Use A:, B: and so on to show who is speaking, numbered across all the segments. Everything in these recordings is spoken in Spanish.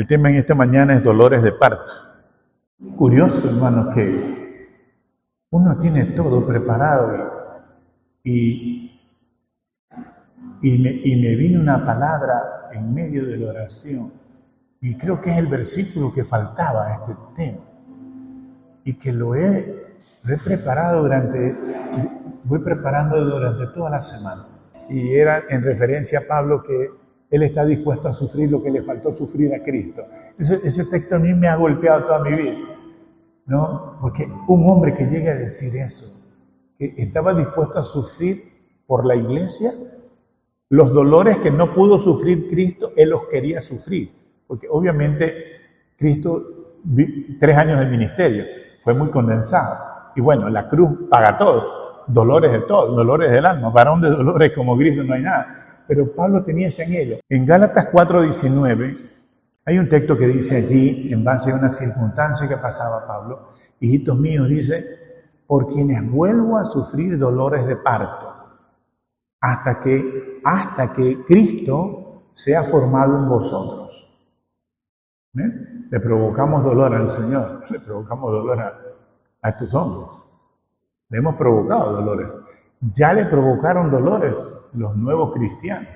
A: El tema en esta mañana es dolores de parto. Curioso, hermano, que uno tiene todo preparado y me vino una palabra en medio de la oración y creo que es el versículo que faltaba a este tema y que lo he preparado voy preparando durante toda la semana. Y era en referencia a Pablo, que él está dispuesto a sufrir lo que le faltó sufrir a Cristo. Ese texto a mí me ha golpeado toda mi vida, ¿no? Porque un hombre que llegue a decir eso, que estaba dispuesto a sufrir por la iglesia, los dolores que no pudo sufrir Cristo, él los quería sufrir. Porque obviamente Cristo, 3 años de ministerio, fue muy condensado. Y bueno, la cruz paga todo. Dolores de todo, dolores del alma. Varón de dolores como Cristo no hay nada. Pero Pablo tenía ese anhelo. En Gálatas 4:19 hay un texto que dice allí, en base a una circunstancia que pasaba Pablo, hijitos míos, dice, por quienes vuelvo a sufrir dolores de parto, hasta que Cristo sea formado en vosotros. Le provocamos dolor al Señor, le provocamos dolor a estos hombres. Le hemos provocado dolores. Ya le provocaron dolores los nuevos cristianos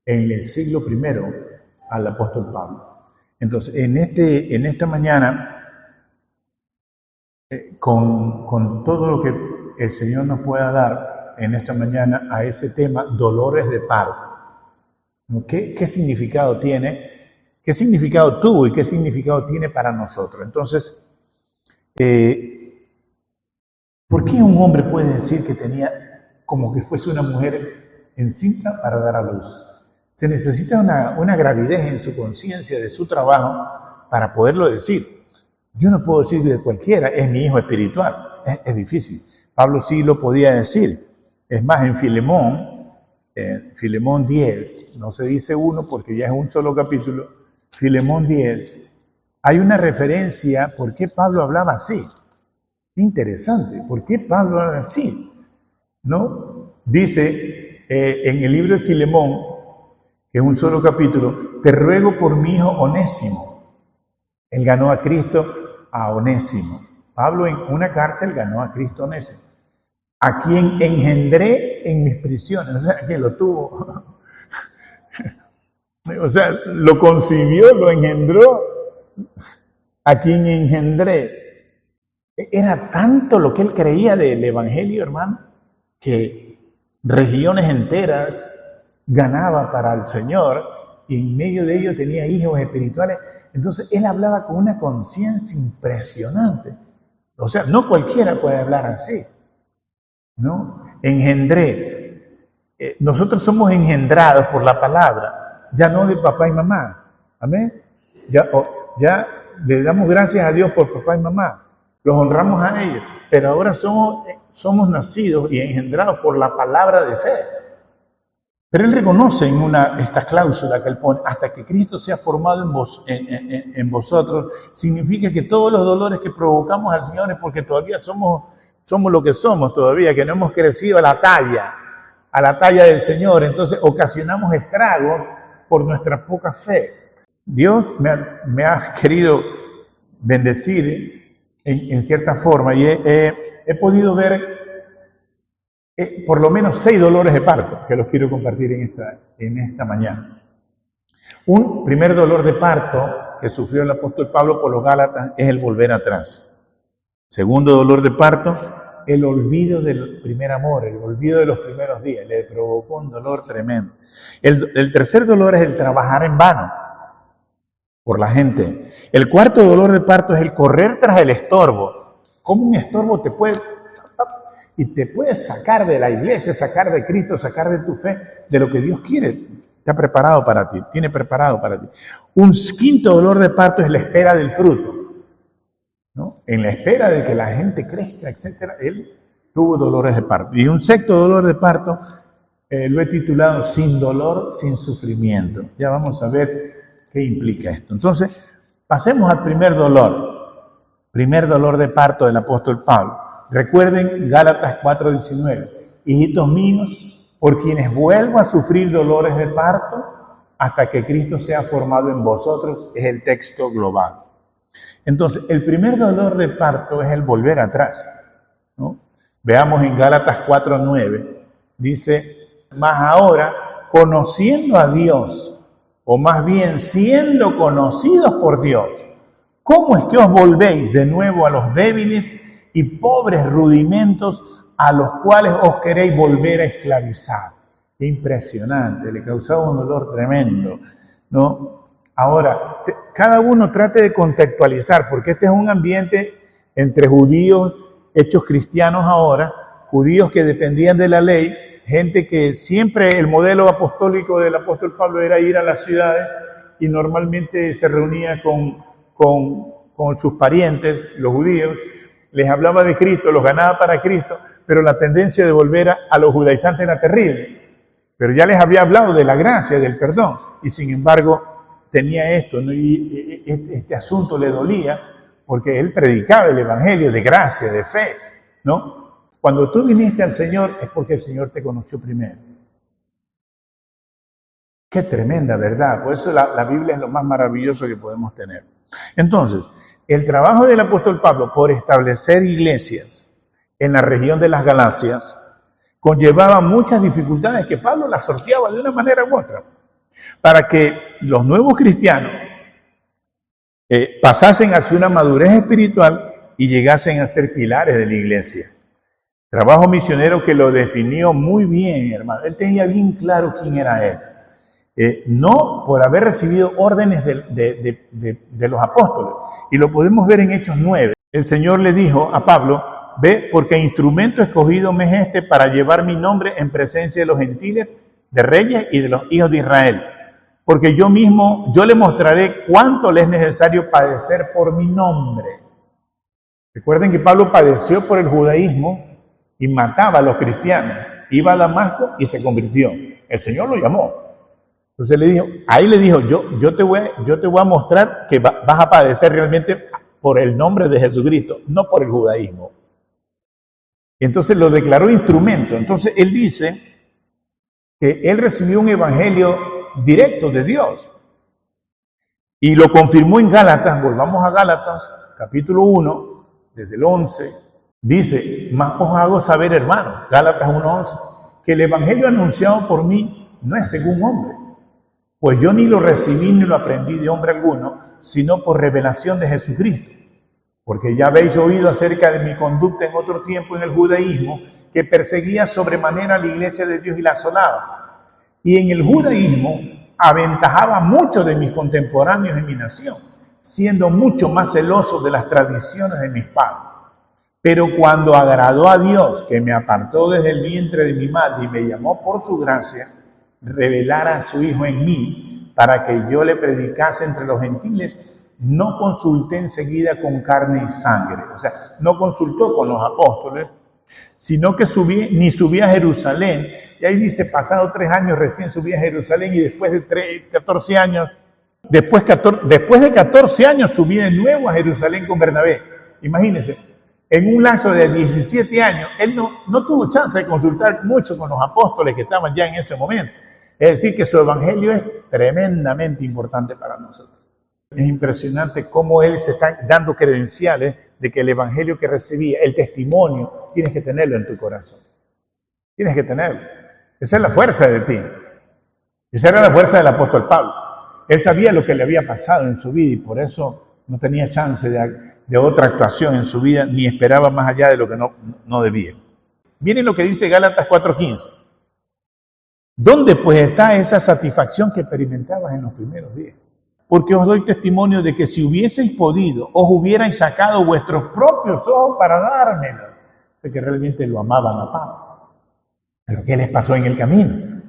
A: en el siglo I al apóstol Pablo. Entonces, en esta mañana, con todo lo que el Señor nos pueda dar en esta mañana a ese tema, dolores de parto, ¿no? ¿Qué significado tiene? ¿Qué significado tuvo y qué significado tiene para nosotros? Entonces, ¿por qué un hombre puede decir que tenía como que fuese una mujer encinta para dar a luz? Se necesita una gravidez en su conciencia de su trabajo para poderlo decir. Yo no puedo decir de cualquiera, es mi hijo espiritual. Es difícil. Pablo sí lo podía decir. Es más, en Filemón 10, no se dice 1 porque ya es un solo capítulo, Filemón 10, hay una referencia por qué Pablo hablaba así. Interesante, ¿por qué Pablo habla así? ¿No? Dice en el libro de Filemón, que es un solo capítulo, te ruego por mi hijo Onésimo. Él ganó a Cristo a Onésimo. Pablo en una cárcel ganó a Cristo Onésimo, a quien engendré en mis prisiones. O sea, que lo tuvo. O sea, lo concibió, lo engendró, a quien engendré. Era tanto lo que él creía del evangelio, hermano, que regiones enteras ganaba para el Señor y en medio de ello tenía hijos espirituales. Entonces él hablaba con una conciencia impresionante. O sea, no cualquiera puede hablar así, ¿no? Engendré. Nosotros somos engendrados por la palabra, ya no de papá y mamá. Amén. Ya le damos gracias a Dios por papá y mamá. Los honramos a ellos, pero ahora somos nacidos y engendrados por la palabra de fe. Pero él reconoce esta cláusula que él pone, hasta que Cristo sea formado en vosotros, significa que todos los dolores que provocamos al Señor es porque todavía somos lo que somos todavía, que no hemos crecido a la talla del Señor. Entonces ocasionamos estragos por nuestra poca fe. Dios me ha querido bendecir en cierta forma y he podido ver por lo menos 6 dolores de parto que los quiero compartir en esta mañana. Un primer dolor de parto que sufrió el apóstol Pablo por los Gálatas es el volver atrás. Segundo dolor de parto, el olvido del primer amor, el olvido de los primeros días. Le provocó un dolor tremendo. El tercer dolor es el trabajar en vano por la gente. El cuarto dolor de parto es el correr tras el estorbo. ¿Cómo un estorbo te puede sacar de la iglesia, sacar de Cristo, sacar de tu fe, de lo que Dios quiere? Está preparado para ti, tiene preparado para ti. Un quinto dolor de parto es la espera del fruto, ¿no? En la espera de que la gente crezca, etc., él tuvo dolores de parto. Y un sexto dolor de parto lo he titulado Sin dolor, sin sufrimiento. Ya vamos a ver qué implica esto. Entonces, pasemos al primer dolor de parto del apóstol Pablo. Recuerden Gálatas 4:19. Hijitos míos, por quienes vuelvo a sufrir dolores de parto, hasta que Cristo sea formado en vosotros, es el texto global. Entonces, el primer dolor de parto es el volver atrás, ¿no? Veamos en Gálatas 4:9, dice, mas ahora, conociendo a Dios, o más bien siendo conocidos por Dios, ¿cómo es que os volvéis de nuevo a los débiles y pobres rudimentos a los cuales os queréis volver a esclavizar? Qué impresionante, le causaba un dolor tremendo, ¿no? Ahora, cada uno trate de contextualizar, porque este es un ambiente entre judíos hechos cristianos ahora, judíos que dependían de la ley, gente que siempre el modelo apostólico del apóstol Pablo era ir a las ciudades y normalmente se reunía con sus parientes, los judíos, les hablaba de Cristo, los ganaba para Cristo, pero la tendencia de volver a los judaizantes era terrible. Pero ya les había hablado de la gracia, del perdón, y sin embargo tenía esto, ¿no? Y este asunto le dolía porque él predicaba el evangelio de gracia, de fe, ¿no? Cuando tú viniste al Señor es porque el Señor te conoció primero. Qué tremenda verdad, por eso la Biblia es lo más maravilloso que podemos tener. Entonces, el trabajo del apóstol Pablo por establecer iglesias en la región de las Galacias conllevaba muchas dificultades que Pablo las sorteaba de una manera u otra, para que los nuevos cristianos pasasen hacia una madurez espiritual y llegasen a ser pilares de la iglesia. Trabajo misionero que lo definió muy bien, hermano. Él tenía bien claro quién era él. No por haber recibido órdenes de los apóstoles. Y lo podemos ver en Hechos 9. El Señor le dijo a Pablo, ve, porque instrumento escogido me es este para llevar mi nombre en presencia de los gentiles, de reyes y de los hijos de Israel. Porque yo le mostraré cuánto le es necesario padecer por mi nombre. Recuerden que Pablo padeció por el judaísmo y mataba a los cristianos. Iba a Damasco y se convirtió. El Señor lo llamó. Entonces le dijo, yo te voy a mostrar que vas a padecer realmente por el nombre de Jesucristo, no por el judaísmo. Entonces lo declaró instrumento. Entonces él dice que él recibió un evangelio directo de Dios. Y lo confirmó en Gálatas. Volvamos a Gálatas, capítulo 1, desde el 11. Dice, mas os hago saber, hermanos, Gálatas 1:11, que el evangelio anunciado por mí no es según hombre. Pues yo ni lo recibí ni lo aprendí de hombre alguno, sino por revelación de Jesucristo. Porque ya habéis oído acerca de mi conducta en otro tiempo en el judaísmo, que perseguía sobremanera a la iglesia de Dios y la asolaba. Y en el judaísmo aventajaba mucho de mis contemporáneos en mi nación, siendo mucho más celoso de las tradiciones de mis padres. Pero cuando agradó a Dios, que me apartó desde el vientre de mi madre y me llamó por su gracia, revelara a su Hijo en mí, para que yo le predicase entre los gentiles, no consulté enseguida con carne y sangre. O sea, no consultó con los apóstoles, sino que subí a Jerusalén. Y ahí dice, pasado 3 años recién subí a Jerusalén y después de 14 años, después de 14 años subí de nuevo a Jerusalén con Bernabé. Imagínense, en un lapso de 17 años, él no tuvo chance de consultar mucho con los apóstoles que estaban ya en ese momento. Es decir, que su evangelio es tremendamente importante para nosotros. Es impresionante cómo él se está dando credenciales de que el evangelio que recibía, el testimonio, tienes que tenerlo en tu corazón. Tienes que tenerlo. Esa es la fuerza de ti. Esa era la fuerza del apóstol Pablo. Él sabía lo que le había pasado en su vida y por eso no tenía chance de otra actuación en su vida, ni esperaba más allá de lo que no debía. Miren lo que dice Gálatas 4:15. ¿Dónde pues está esa satisfacción que experimentabas en los primeros días? Porque os doy testimonio de que si hubieseis podido, os hubierais sacado vuestros propios ojos para dármelo. Sé que realmente lo amaban a Pablo. Pero ¿qué les pasó en el camino?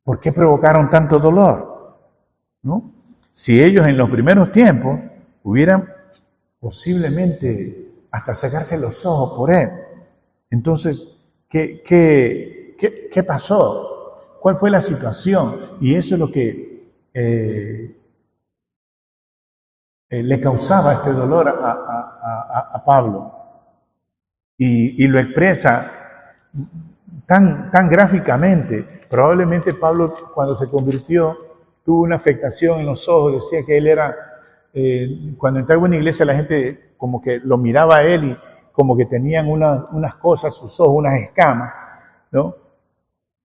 A: ¿Por qué provocaron tanto dolor? ¿No? Si ellos en los primeros tiempos hubieran posiblemente hasta sacarse los ojos por él. Entonces, ¿qué pasó? ¿Cuál fue la situación? Y eso es lo que le causaba este dolor a Pablo. Y lo expresa tan gráficamente. Probablemente Pablo, cuando se convirtió, tuvo una afectación en los ojos, decía que él era, cuando entraba en una iglesia la gente como que lo miraba a él y como que tenían unas cosas, sus ojos, unas escamas, ¿no?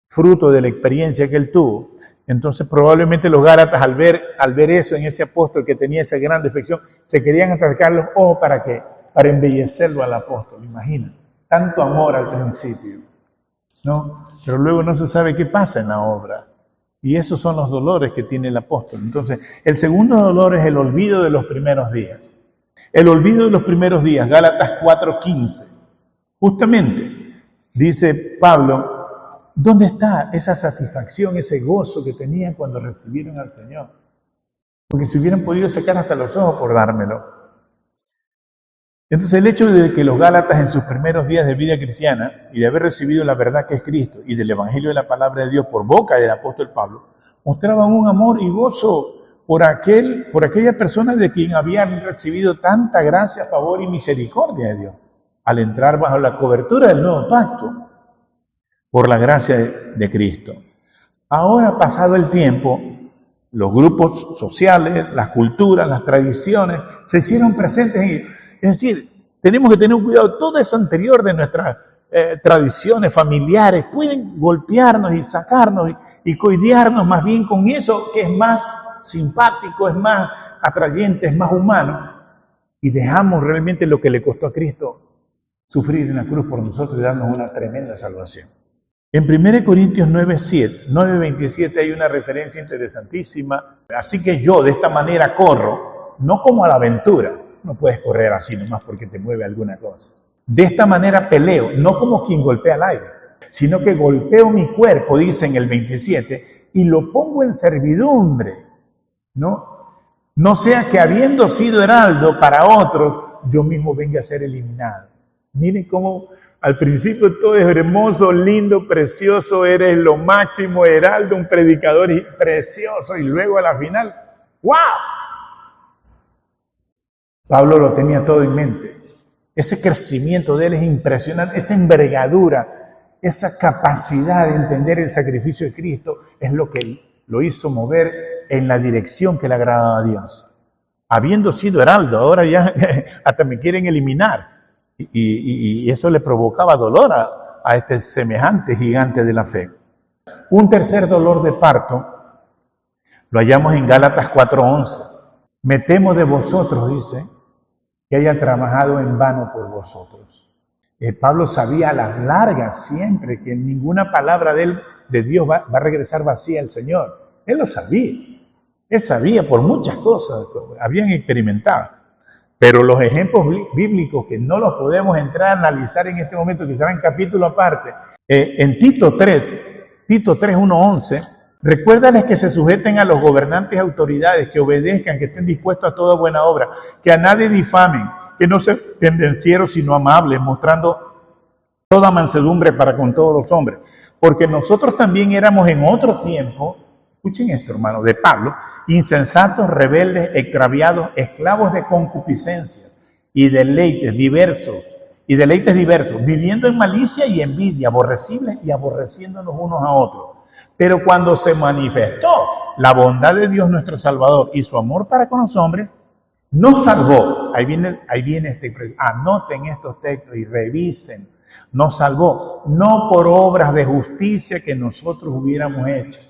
A: Fruto de la experiencia que él tuvo. Entonces probablemente los Gálatas al ver eso en ese apóstol que tenía esa gran defección, se querían atacar los ojos para embellecerlo al apóstol, imagina, tanto amor al principio, ¿no? Pero luego no se sabe qué pasa en la obra. Y esos son los dolores que tiene el apóstol. Entonces, el segundo dolor es el olvido de los primeros días. El olvido de los primeros días, Gálatas 4:15. Justamente, dice Pablo, ¿dónde está esa satisfacción, ese gozo que tenían cuando recibieron al Señor? Porque si hubieran podido sacar hasta los ojos por dármelo. Entonces el hecho de que los Gálatas en sus primeros días de vida cristiana y de haber recibido la verdad que es Cristo y del Evangelio de la Palabra de Dios por boca del apóstol Pablo, mostraban un amor y gozo por aquella persona de quien habían recibido tanta gracia, favor y misericordia de Dios, al entrar bajo la cobertura del nuevo pacto, por la gracia de Cristo. Ahora, pasado el tiempo, los grupos sociales, las culturas, las tradiciones, se hicieron presentes. Es decir, tenemos que tener cuidado. Todo eso anterior de nuestras tradiciones familiares pueden golpearnos y sacarnos y coidearnos más bien con eso que es más simpático, es más atrayente, es más humano. Y dejamos realmente lo que le costó a Cristo sufrir en la cruz por nosotros y darnos una tremenda salvación. En 1 Corintios 9:27 hay una referencia interesantísima. Así que yo de esta manera corro, no como a la aventura. No puedes correr así nomás porque te mueve alguna cosa. De esta manera peleo, no como quien golpea al aire, sino que golpeo mi cuerpo, dice en el 27, y lo pongo en servidumbre, ¿no? No sea que habiendo sido heraldo para otros, yo mismo venga a ser eliminado. Miren cómo al principio todo es hermoso, lindo, precioso, eres lo máximo, heraldo, un predicador precioso, y luego a la final, ¡wow! Pablo lo tenía todo en mente. Ese crecimiento de él es impresionante, esa envergadura, esa capacidad de entender el sacrificio de Cristo es lo que lo hizo mover en la dirección que le agradaba a Dios. Habiendo sido heraldo, ahora ya hasta me quieren eliminar. Y eso le provocaba dolor a este semejante gigante de la fe. Un tercer dolor de parto lo hallamos en Gálatas 4:11. Me temo de vosotros, dice, que haya trabajado en vano por vosotros. Pablo sabía a las largas siempre que ninguna palabra de Dios va a regresar vacía al Señor. Él lo sabía. Él sabía por muchas cosas, habían experimentado. Pero los ejemplos bíblicos que no los podemos entrar a analizar en este momento, que serán capítulo aparte, en Tito 3:1-11, recuérdales que se sujeten a los gobernantes y autoridades, que obedezcan, que estén dispuestos a toda buena obra, que a nadie difamen, que no sean pendencieros sino amables, mostrando toda mansedumbre para con todos los hombres. Porque nosotros también éramos en otro tiempo, escuchen esto hermano, de Pablo, insensatos, rebeldes, extraviados, esclavos de concupiscencias y deleites diversos, viviendo en malicia y envidia, aborrecibles y aborreciéndonos unos a otros. Pero cuando se manifestó la bondad de Dios nuestro Salvador y su amor para con los hombres, nos salvó. Ahí viene anoten estos textos y revisen. Nos salvó, no por obras de justicia que nosotros hubiéramos hecho,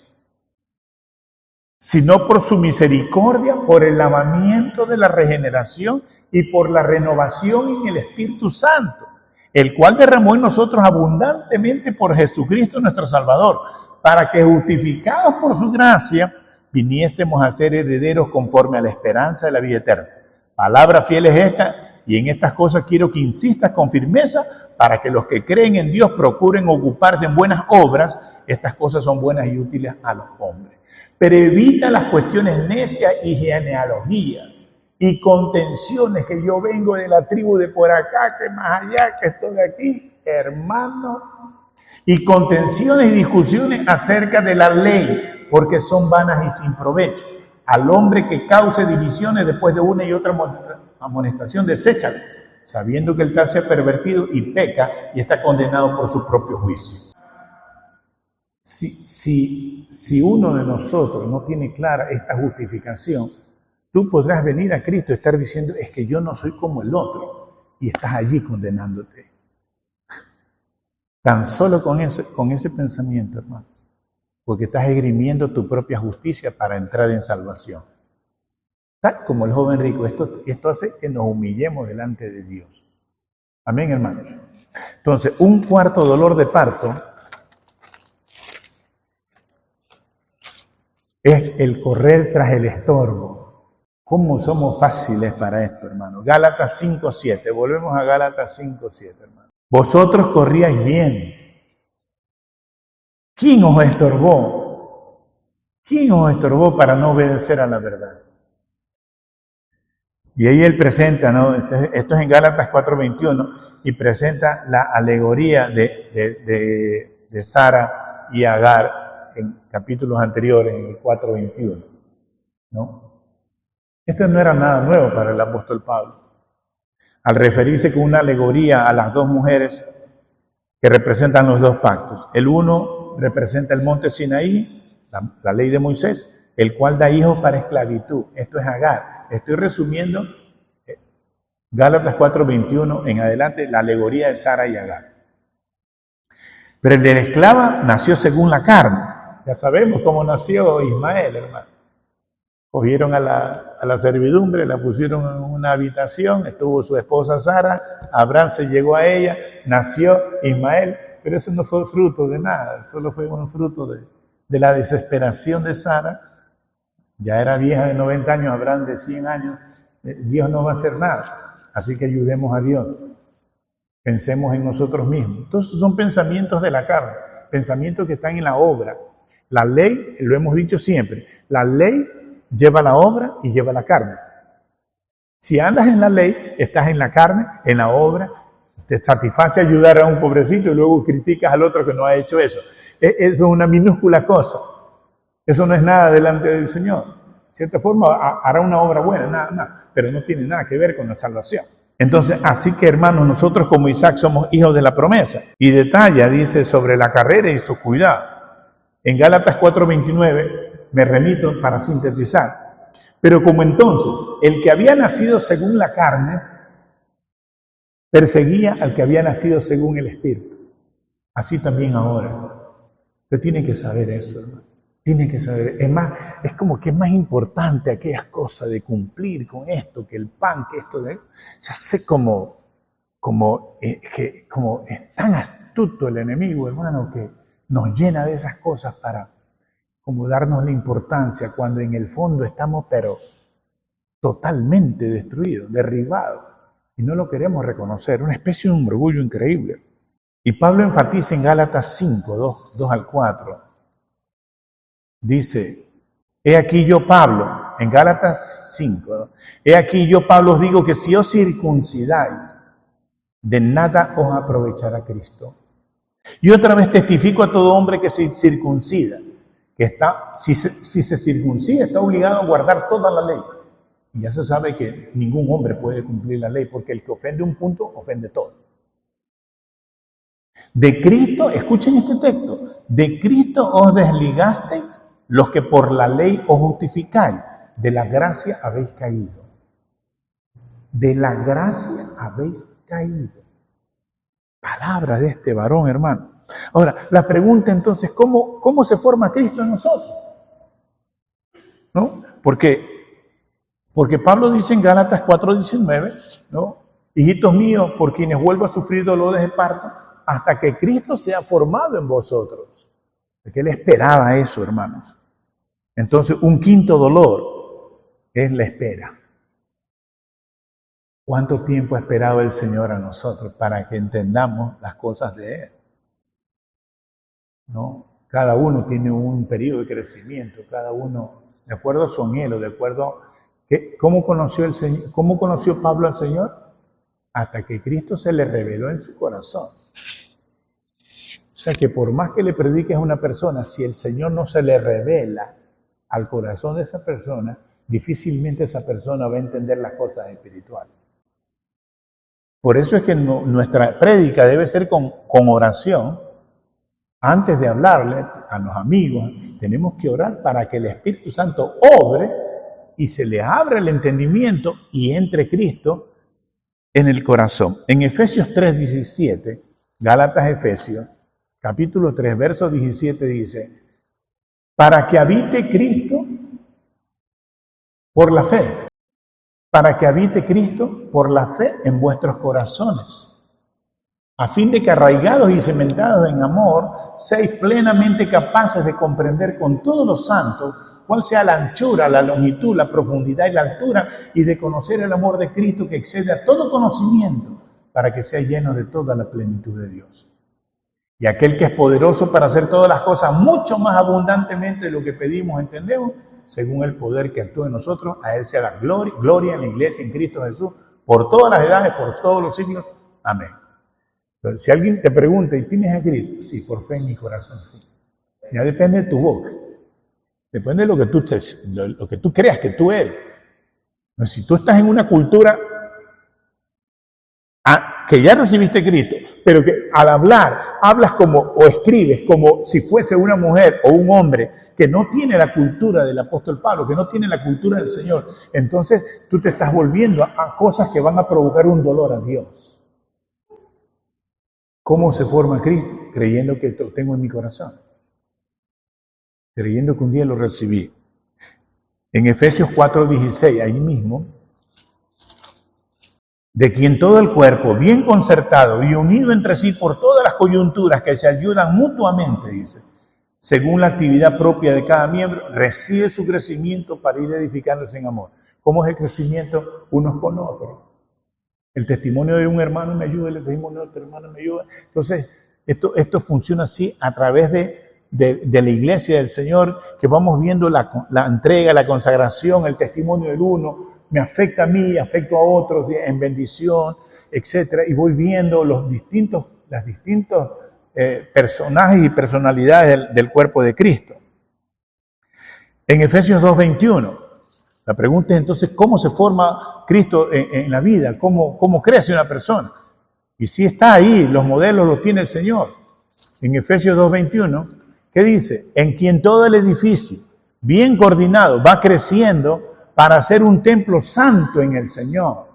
A: sino por su misericordia, por el lavamiento de la regeneración y por la renovación en el Espíritu Santo, el cual derramó en nosotros abundantemente por Jesucristo nuestro Salvador, para que justificados por su gracia, viniésemos a ser herederos conforme a la esperanza de la vida eterna. Palabra fiel es esta, y en estas cosas quiero que insistas con firmeza, para que los que creen en Dios procuren ocuparse en buenas obras. Estas cosas son buenas y útiles a los hombres. Pero evita las cuestiones necias y genealogías y contenciones, que yo vengo de la tribu de por acá, que más allá, que estoy aquí, hermano, y contenciones y discusiones acerca de la ley, porque son vanas y sin provecho. Al hombre que cause divisiones después de una y otra amonestación, deséchalo, sabiendo que el tal se ha pervertido y peca y está condenado por su propio juicio. Si uno de nosotros no tiene clara esta justificación, tú podrás venir a Cristo y estar diciendo, es que yo no soy como el otro, y estás allí condenándote. Tan solo con ese pensamiento, hermano, porque estás esgrimiendo tu propia justicia para entrar en salvación. Tal como el joven rico, esto hace que nos humillemos delante de Dios. Amén, hermanos. Entonces, un cuarto dolor de parto es el correr tras el estorbo. ¿Cómo somos fáciles para esto, hermano? Gálatas 5:7. Volvemos a Gálatas 5:7, hermano. Vosotros corríais bien. ¿Quién os estorbó? ¿Quién os estorbó para no obedecer a la verdad? Y ahí él presenta, ¿no? Esto es en Gálatas 4:21, y presenta la alegoría de Sara y Agar en capítulos anteriores, en el 4:21, ¿no? Esto no era nada nuevo para el apóstol Pablo. Al referirse con una alegoría a las dos mujeres que representan los dos pactos. El uno representa el monte Sinaí, la ley de Moisés, el cual da hijos para esclavitud. Esto es Agar. Estoy resumiendo Gálatas 4:21 en adelante, la alegoría de Sara y Agar. Pero el de la esclava nació según la carne. Ya sabemos cómo nació Ismael, hermano. Cogieron a la servidumbre, la pusieron en una habitación, estuvo su esposa Sara, Abraham se llegó a ella, nació Ismael, pero eso no fue fruto de nada, solo fue un fruto de la desesperación de Sara. Ya era vieja de 90 años, Abraham de 100 años, Dios no va a hacer nada, así que ayudemos a Dios, pensemos en nosotros mismos. Entonces son pensamientos de la carne, pensamientos que están en la obra. La ley, lo hemos dicho siempre, la ley lleva la obra y lleva la carne. Si andas en la ley, estás en la carne, en la obra, te satisface ayudar a un pobrecito y luego criticas al otro que no ha hecho eso. Eso es una minúscula cosa. Eso no es nada delante del Señor. De cierta forma hará una obra buena, nada, pero no tiene nada que ver con la salvación. Entonces, así que hermanos, nosotros como Isaac somos hijos de la promesa. Y detalla, dice, sobre la carrera y su cuidado. En Gálatas 4:29, me remito para sintetizar. Pero como entonces el que había nacido según la carne perseguía al que había nacido según el Espíritu, así también ahora. Usted tiene que saber eso, hermano. Tiene que saber. Es más, es como que es más importante aquellas cosas de cumplir con esto, que el pan, que esto de... Ya sé como es tan astuto el enemigo, hermano, que nos llena de esas cosas para como darnos la importancia cuando en el fondo estamos pero totalmente destruidos, derribados, y no lo queremos reconocer, una especie de un orgullo increíble. Y Pablo enfatiza en Gálatas 5, 2 al 4, dice, he aquí yo Pablo, en Gálatas 5, ¿no? He aquí yo Pablo os digo que si os circuncidáis, de nada os aprovechará Cristo. Y otra vez testifico a todo hombre que se circuncida, que si se circuncida, está obligado a guardar toda la ley. Y ya se sabe que ningún hombre puede cumplir la ley, porque el que ofende un punto, ofende todo. De Cristo, escuchen este texto, de Cristo os desligasteis los que por la ley os justificáis, de la gracia habéis caído. De la gracia habéis caído. Palabra de este varón, hermano. Ahora, la pregunta entonces, ¿cómo se forma Cristo en nosotros? ¿No? Porque Pablo dice en Gálatas 4:19, ¿no? Hijitos míos, por quienes vuelvo a sufrir dolores de parto, hasta que Cristo sea formado en vosotros. Porque él esperaba eso, hermanos. Entonces, un quinto dolor es la espera. ¿Cuánto tiempo ha esperado el Señor a nosotros para que entendamos las cosas de Él? ¿No? Cada uno tiene un periodo de crecimiento, cada uno de acuerdo a su anhelo, de acuerdo a ¿cómo conoció Pablo al Señor? Hasta que Cristo se le reveló en su corazón. O sea que por más que le prediques a una persona, si el Señor no se le revela al corazón de esa persona, difícilmente esa persona va a entender las cosas espirituales. Por eso es que nuestra prédica debe ser con oración, antes de hablarle a los amigos, tenemos que orar para que el Espíritu Santo obre y se le abra el entendimiento y entre Cristo en el corazón. En Efesios 3:17, Gálatas Efesios, capítulo 3, verso 17 dice, para que habite Cristo por la fe, para que habite Cristo por la fe en vuestros corazones, a fin de que arraigados y cementados en amor, seáis plenamente capaces de comprender con todos los santos cuál sea la anchura, la longitud, la profundidad y la altura, y de conocer el amor de Cristo que excede a todo conocimiento, para que sea lleno de toda la plenitud de Dios. Y aquel que es poderoso para hacer todas las cosas mucho más abundantemente de lo que pedimos, entendemos, según el poder que actúa en nosotros, a Él sea la gloria en la iglesia, en Cristo Jesús, por todas las edades, por todos los siglos. Amén. Entonces, si alguien te pregunta, ¿y tienes a Cristo? Sí, por fe en mi corazón, sí. Ya depende de tu boca. Depende de lo que tú creas que tú eres. Entonces, si tú estás en una cultura que ya recibiste Cristo, pero que al hablar, hablas como, o escribes como si fuese una mujer o un hombre que no tiene la cultura del apóstol Pablo, que no tiene la cultura del Señor, entonces tú te estás volviendo a cosas que van a provocar un dolor a Dios. ¿Cómo se forma Cristo? Creyendo que lo tengo en mi corazón. Creyendo que un día lo recibí. En Efesios 4:16, ahí mismo, de quien todo el cuerpo, bien concertado y unido entre sí por todas las coyunturas que se ayudan mutuamente, dice, según la actividad propia de cada miembro, recibe su crecimiento para ir edificándose en amor. ¿Cómo es el crecimiento unos con otros? El testimonio de un hermano me ayuda, el testimonio de otro hermano me ayuda. Entonces, esto funciona así a través de la iglesia del Señor, que vamos viendo la entrega, la consagración, el testimonio del uno, me afecta a mí, afecto a otros en bendición, etcétera, y voy viendo los distintos personajes y personalidades del cuerpo de Cristo. En Efesios 2:21, la pregunta es entonces, ¿cómo se forma Cristo en la vida? ¿Cómo crece una persona? Y si está ahí, los modelos los tiene el Señor. En Efesios 2:21, ¿qué dice? En quien todo el edificio, bien coordinado, va creciendo para ser un templo santo en el Señor.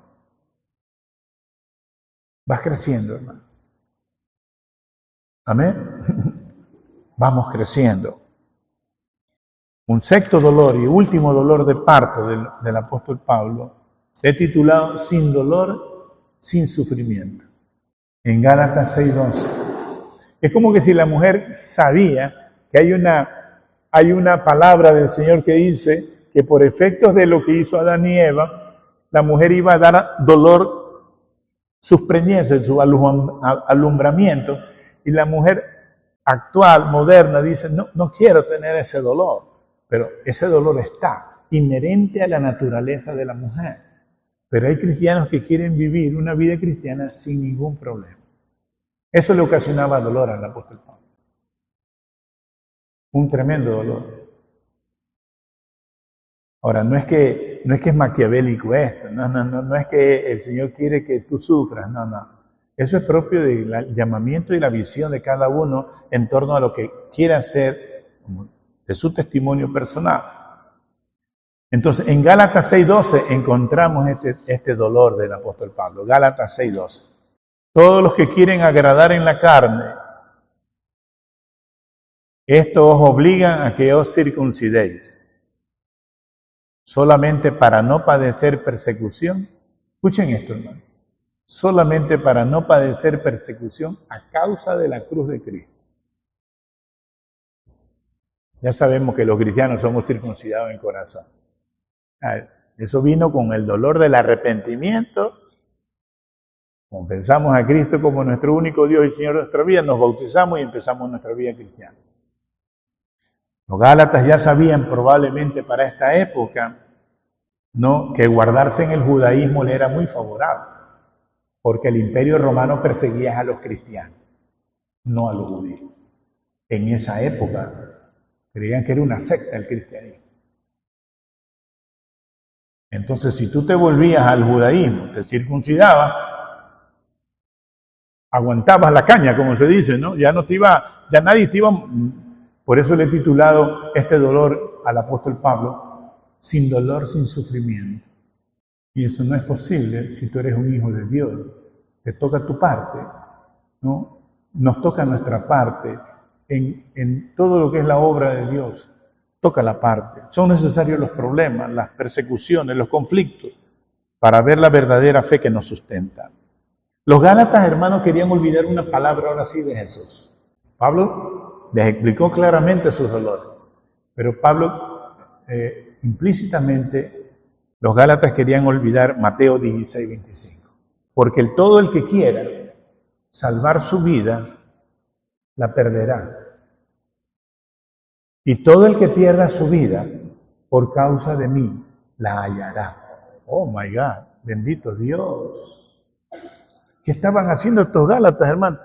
A: Vas creciendo, hermano. Amén. Vamos creciendo. Un sexto dolor y último dolor de parto del apóstol Pablo he titulado Sin dolor, sin sufrimiento. En Gálatas 6:12. Es como que si la mujer sabía que hay una palabra del Señor que dice que por efectos de lo que hizo Adán y Eva, la mujer iba a dar dolor, sus preñeces, su alumbramiento, y la mujer actual, moderna, dice, no quiero tener ese dolor, pero ese dolor está inherente a la naturaleza de la mujer. Pero hay cristianos que quieren vivir una vida cristiana sin ningún problema. Eso le ocasionaba dolor al apóstol Pablo. Un tremendo dolor. Ahora, no es que es maquiavélico esto, no es que el Señor quiere que tú sufras, no. Eso es propio del llamamiento y la visión de cada uno en torno a lo que quiere hacer, de su testimonio personal. Entonces, en Gálatas 6:12 encontramos este dolor del apóstol Pablo. Gálatas 6:12. Todos los que quieren agradar en la carne, esto os obliga a que os circuncidéis, solamente para no padecer persecución. Escuchen esto, hermano. Solamente para no padecer persecución a causa de la cruz de Cristo. Ya sabemos que los cristianos somos circuncidados en corazón. Eso vino con el dolor del arrepentimiento. Confesamos a Cristo como nuestro único Dios y Señor de nuestra vida, nos bautizamos y empezamos nuestra vida cristiana. Los Gálatas ya sabían probablemente para esta época, ¿no?, que guardarse en el judaísmo le era muy favorable, porque el imperio romano perseguía a los cristianos, no a los judíos. En esa época creían que era una secta el cristianismo. Entonces, si tú te volvías al judaísmo, te circuncidabas, aguantabas la caña, como se dice, ¿no? Ya no te iba Ya nadie te iba... Por eso le he titulado este dolor al apóstol Pablo, sin dolor, sin sufrimiento. Y eso no es posible si tú eres un hijo de Dios. Te toca tu parte, ¿no? Nos toca nuestra parte en todo lo que es la obra de Dios. Toca la parte. Son necesarios los problemas, las persecuciones, los conflictos, para ver la verdadera fe que nos sustenta. Los Gálatas, hermanos, querían olvidar una palabra ahora sí de Jesús. Pablo les explicó claramente su dolor, pero Pablo implícitamente, los Gálatas querían olvidar Mateo 16:25. Porque todo el que quiera salvar su vida, la perderá. Y todo el que pierda su vida por causa de mí, la hallará. Oh my God, bendito Dios. ¿Qué estaban haciendo estos Gálatas, hermano?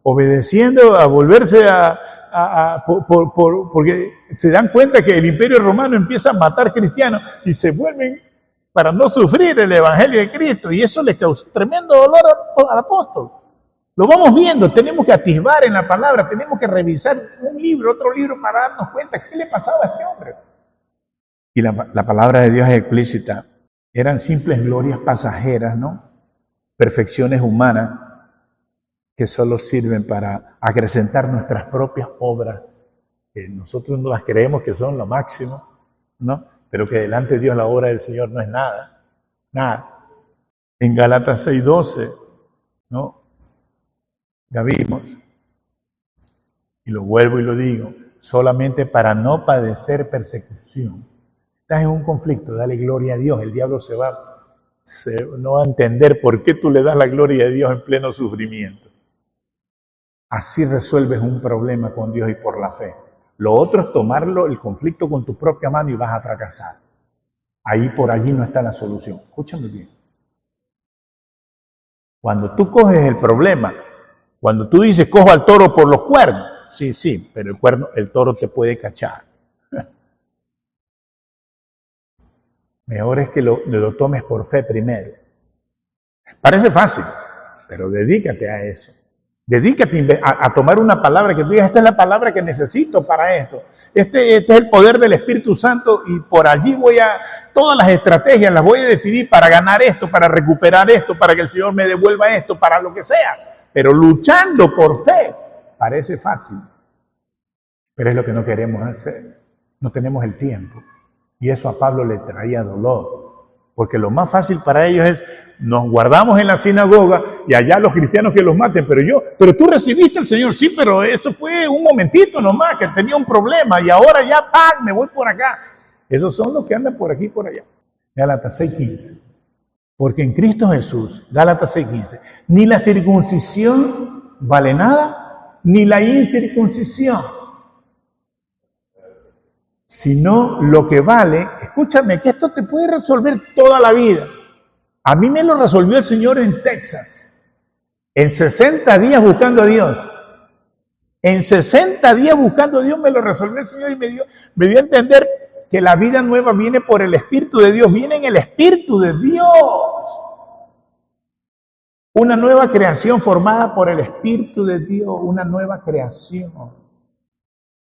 A: Obedeciendo a volverse porque se dan cuenta que el Imperio Romano empieza a matar cristianos y se vuelven para no sufrir el Evangelio de Cristo. Y eso les causó tremendo dolor al apóstol. Lo vamos viendo, tenemos que atisbar en la palabra, tenemos que revisar un libro, otro libro para darnos cuenta qué le pasaba a este hombre. Y la palabra de Dios es explícita. Eran simples glorias pasajeras, ¿no? Perfecciones humanas que solo sirven para acrecentar nuestras propias obras, que nosotros no las creemos que son lo máximo, ¿no? Pero que delante de Dios la obra del Señor no es nada, nada. En Gálatas 6:12, ¿no? Ya vimos, y lo vuelvo y lo digo, solamente para no padecer persecución. Estás en un conflicto, dale gloria a Dios, el diablo no va a entender por qué tú le das la gloria a Dios en pleno sufrimiento. Así resuelves un problema con Dios y por la fe. Lo otro es tomarlo, el conflicto con tu propia mano y vas a fracasar. Ahí por allí no está la solución. Escúchame bien. Cuando tú coges el problema, cuando tú dices cojo al toro por los cuernos, sí, pero el toro te puede cachar. Mejor es que lo tomes por fe primero. Parece fácil, pero dedícate a eso. Dedícate a tomar una palabra que tú digas, esta es la palabra que necesito para esto. Este es el poder del Espíritu Santo y por allí todas las estrategias las voy a definir para ganar esto, para recuperar esto, para que el Señor me devuelva esto, para lo que sea. Pero luchando por fe, parece fácil. Pero es lo que no queremos hacer. No tenemos el tiempo. Y eso a Pablo le traía dolor. Porque lo más fácil para ellos es, nos guardamos en la sinagoga y allá los cristianos que los maten, pero tú recibiste al Señor, sí, pero eso fue un momentito nomás, que tenía un problema y ahora ya, me voy por acá. Esos son los que andan por aquí y por allá. Gálatas 6:15. Porque en Cristo Jesús, Gálatas 6:15, ni la circuncisión vale nada, ni la incircuncisión, sino lo que vale, escúchame, que esto te puede resolver toda la vida. A mí me lo resolvió el Señor en Texas, en 60 días buscando a Dios. En 60 días buscando a Dios me lo resolvió el Señor y me dio a entender que la vida nueva viene por el Espíritu de Dios, viene en el Espíritu de Dios. Una nueva creación formada por el Espíritu de Dios, una nueva creación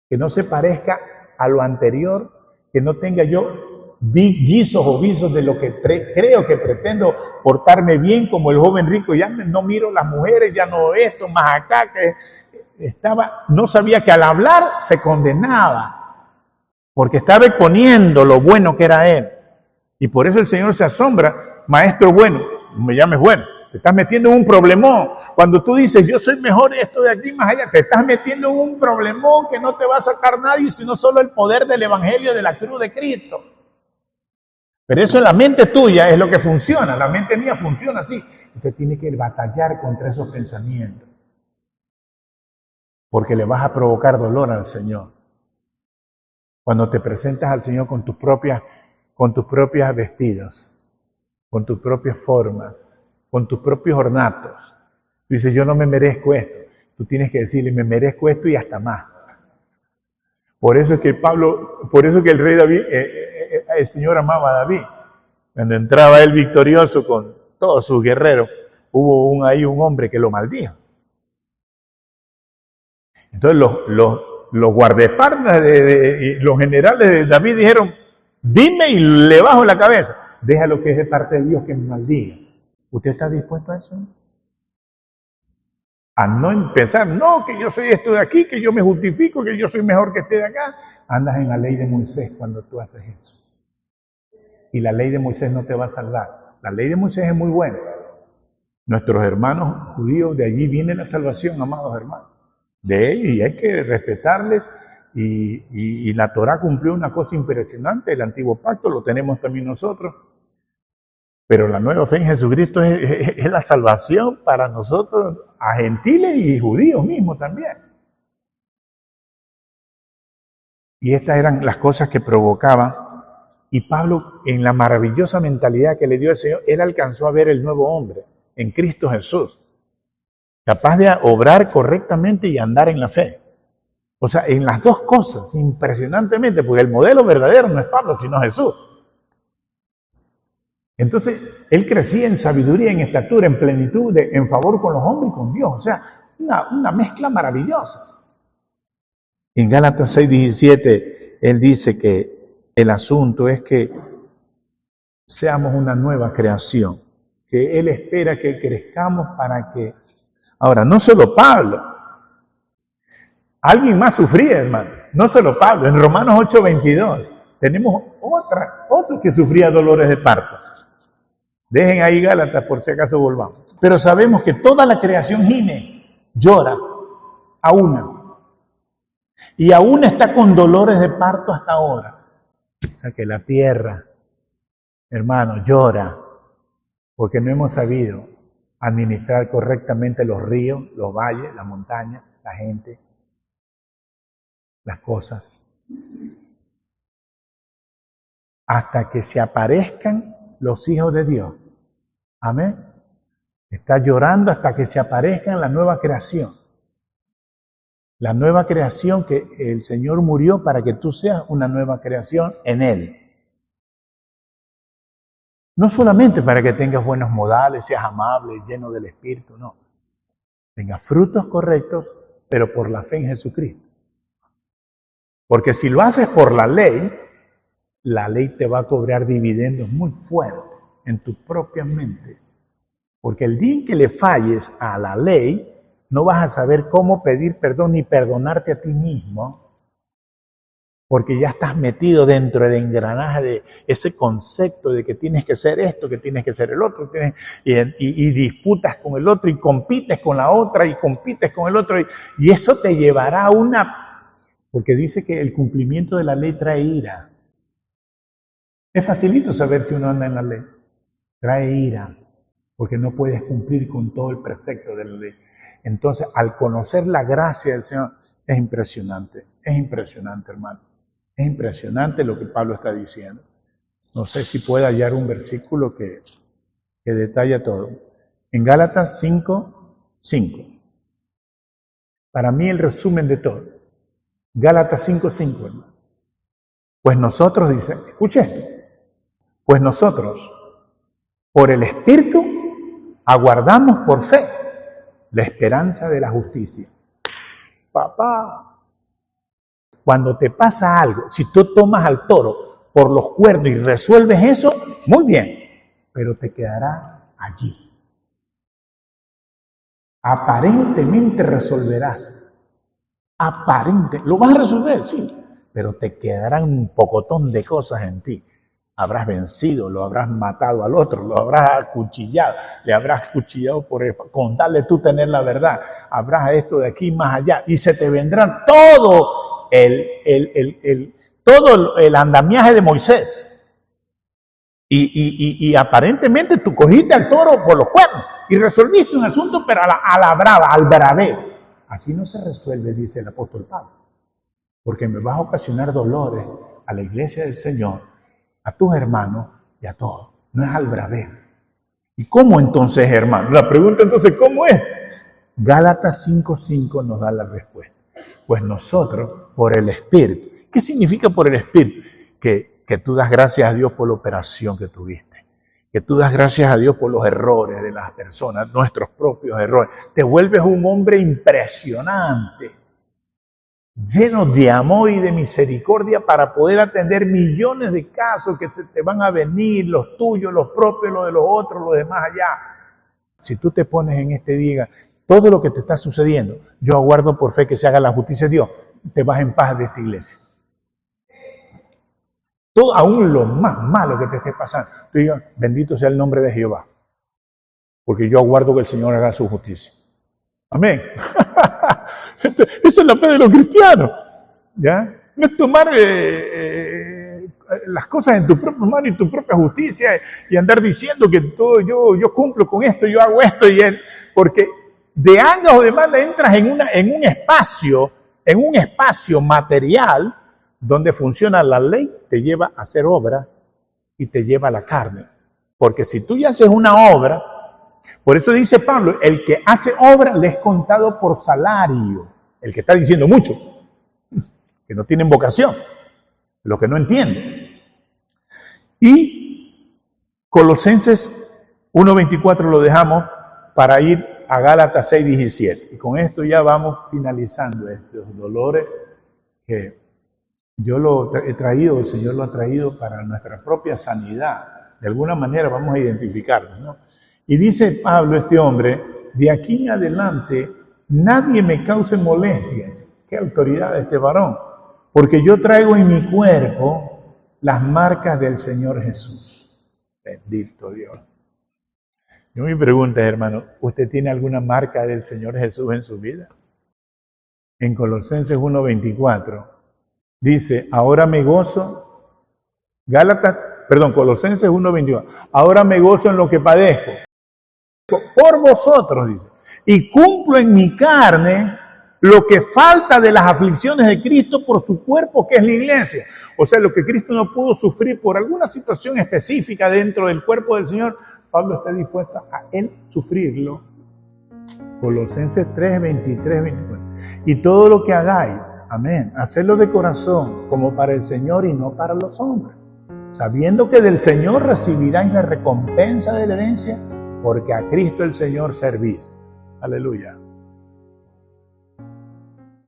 A: que no se parezca a lo anterior, que no tenga yo guisos o visos de lo que creo que pretendo portarme bien como el joven rico. Ya no miro las mujeres, ya no esto, más acá, que no sabía que al hablar se condenaba, porque estaba exponiendo lo bueno que era él. Y por eso el Señor se asombra, maestro bueno, no me llames bueno. Te estás metiendo en un problemón. Cuando tú dices, yo soy mejor esto de aquí más allá, te estás metiendo en un problemón que no te va a sacar nadie, sino solo el poder del Evangelio de la cruz de Cristo. Pero eso en la mente tuya es lo que funciona. La mente mía funciona así. Usted tiene que batallar contra esos pensamientos. Porque le vas a provocar dolor al Señor. Cuando te presentas al Señor con tus propias vestidos, con tus propias formas, con tus propios ornatos. Tú dices, yo no me merezco esto. Tú tienes que decirle, me merezco esto y hasta más. Por eso es que el rey David, el Señor amaba a David. Cuando entraba él victorioso con todos sus guerreros, hubo ahí un hombre que lo maldijo. Entonces los guardaespaldas y los generales de David dijeron, dime y le bajo la cabeza. Deja lo que es de parte de Dios que me maldiga. ¿Usted está dispuesto a eso? A no empezar, no, que yo soy esto de aquí, que yo me justifico, que yo soy mejor que este de acá. Andas en la ley de Moisés cuando tú haces eso. Y la ley de Moisés no te va a salvar. La ley de Moisés es muy buena. Nuestros hermanos judíos, de allí viene la salvación, amados hermanos. De ellos, y hay que respetarles. Y la Torá cumplió una cosa impresionante. El antiguo pacto lo tenemos también nosotros. Pero la nueva fe en Jesucristo es la salvación para nosotros, a gentiles y judíos mismos también. Y estas eran las cosas que provocaban. Y Pablo, en la maravillosa mentalidad que le dio el Señor, él alcanzó a ver el nuevo hombre en Cristo Jesús, capaz de obrar correctamente y andar en la fe. O sea, en las dos cosas, impresionantemente, porque el modelo verdadero no es Pablo, sino Jesús. Entonces, él crecía en sabiduría, en estatura, en plenitud, en favor con los hombres y con Dios. O sea, una mezcla maravillosa. En Gálatas 6:17, él dice que el asunto es que seamos una nueva creación, que él espera que crezcamos para que... Ahora, no solo Pablo, alguien más sufría, hermano, no solo Pablo. En Romanos 8:22 tenemos otro que sufría dolores de parto. Dejen ahí Gálatas por si acaso volvamos. Pero sabemos que toda la creación gime, llora, a una. Y aún está con dolores de parto hasta ahora. O sea que la tierra, hermano, llora porque no hemos sabido administrar correctamente los ríos, los valles, las montañas, la gente, las cosas. Hasta que se aparezcan los hijos de Dios. Amén. Está llorando hasta que se aparezcan la nueva creación. La nueva creación que el Señor murió para que tú seas una nueva creación en Él. No solamente para que tengas buenos modales, seas amable, lleno del Espíritu, no. Tengas frutos correctos, pero por la fe en Jesucristo. Porque si lo haces por la ley te va a cobrar dividendos muy fuertes en tu propia mente. Porque el día en que le falles a la ley, no vas a saber cómo pedir perdón ni perdonarte a ti mismo, porque ya estás metido dentro del engranaje de ese concepto de que tienes que ser esto, que tienes que ser el otro, y disputas con el otro, y compites con la otra, y compites con el otro, y eso te llevará a una... Porque dice que el cumplimiento de la ley trae ira. Es facilito saber si uno anda en la ley. Trae ira, porque no puedes cumplir con todo el precepto de la ley. Entonces, al conocer la gracia del Señor, es impresionante, hermano. Es impresionante lo que Pablo está diciendo. No sé si puede hallar un versículo que detalla todo. En Gálatas 5:5. Para mí el resumen de todo. Gálatas 5:5, hermano. Pues nosotros, dice, escuche esto. Pues nosotros, por el Espíritu, aguardamos por fe la esperanza de la justicia. Papá, cuando te pasa algo, si tú tomas al toro por los cuernos y resuelves eso, muy bien, pero te quedará allí. Aparentemente resolverás. Lo vas a resolver, sí, pero te quedarán un pocotón de cosas en ti. Habrás vencido, lo habrás matado al otro, lo habrás acuchillado, le habrás cuchillado con darle tú tener la verdad. Habrás esto de aquí más allá y se te vendrá todo todo el andamiaje de Moisés. Y aparentemente tú cogiste al toro por los cuernos y resolviste un asunto, pero a la brava, al braveo. Así no se resuelve, dice el apóstol Pablo, porque me vas a ocasionar dolores a la iglesia del Señor, a tus hermanos y a todos. No es al braveo. ¿Y cómo entonces, hermano? La pregunta entonces, ¿cómo es? Gálatas 5:5 nos da la respuesta. Pues nosotros, por el Espíritu. ¿Qué significa por el Espíritu? Que tú das gracias a Dios por la operación que tuviste. Que tú das gracias a Dios por los errores de las personas, nuestros propios errores. Te vuelves un hombre impresionante. llenos de amor y de misericordia para poder atender millones de casos que se te van a venir, los tuyos, los propios, los de los otros, los demás allá. Si tú te pones en este día, todo lo que te está sucediendo, yo aguardo por fe que se haga la justicia de Dios, te vas en paz de esta iglesia. Todo, aún lo más malo que te esté pasando, tú digas, bendito sea el nombre de Jehová, porque yo aguardo que el Señor haga su justicia. Amén. Esa es la fe de los cristianos. ¿Ya? No es tomar las cosas en tu propia mano y tu propia justicia y andar diciendo que todo, yo cumplo con esto, yo hago esto y él, porque de angas o de manda entras en un espacio material donde funciona la ley, te lleva a hacer obra y te lleva a la carne. Porque si tú ya haces una obra, por eso dice Pablo, el que hace obra le es contado por salario. El que está diciendo mucho, que no tienen vocación, los que no entienden. Y Colosenses 1:24 lo dejamos para ir a Gálatas 6:17. Y con esto ya vamos finalizando estos dolores que yo lo he traído, el Señor lo ha traído para nuestra propia sanidad. De alguna manera vamos a identificarnos, ¿no? Y dice Pablo, este hombre, de aquí en adelante nadie me cause molestias. Qué autoridad de este varón. Porque yo traigo en mi cuerpo las marcas del Señor Jesús. Bendito Dios. Yo mi pregunta es, hermano, ¿usted tiene alguna marca del Señor Jesús en su vida? En Colosenses 1:24 dice, ahora me gozo, Colosenses 1:24, ahora me gozo en lo que padezco. Por vosotros, dice, y cumplo en mi carne lo que falta de las aflicciones de Cristo por su cuerpo, que es la iglesia. O sea, lo que Cristo no pudo sufrir por alguna situación específica dentro del cuerpo del Señor, Pablo está dispuesto a él sufrirlo. Colosenses 3:23-24. Y todo lo que hagáis, amén, hacedlo de corazón, como para el Señor y no para los hombres, sabiendo que del Señor recibiráis la recompensa de la herencia, porque a Cristo el Señor servís. Aleluya.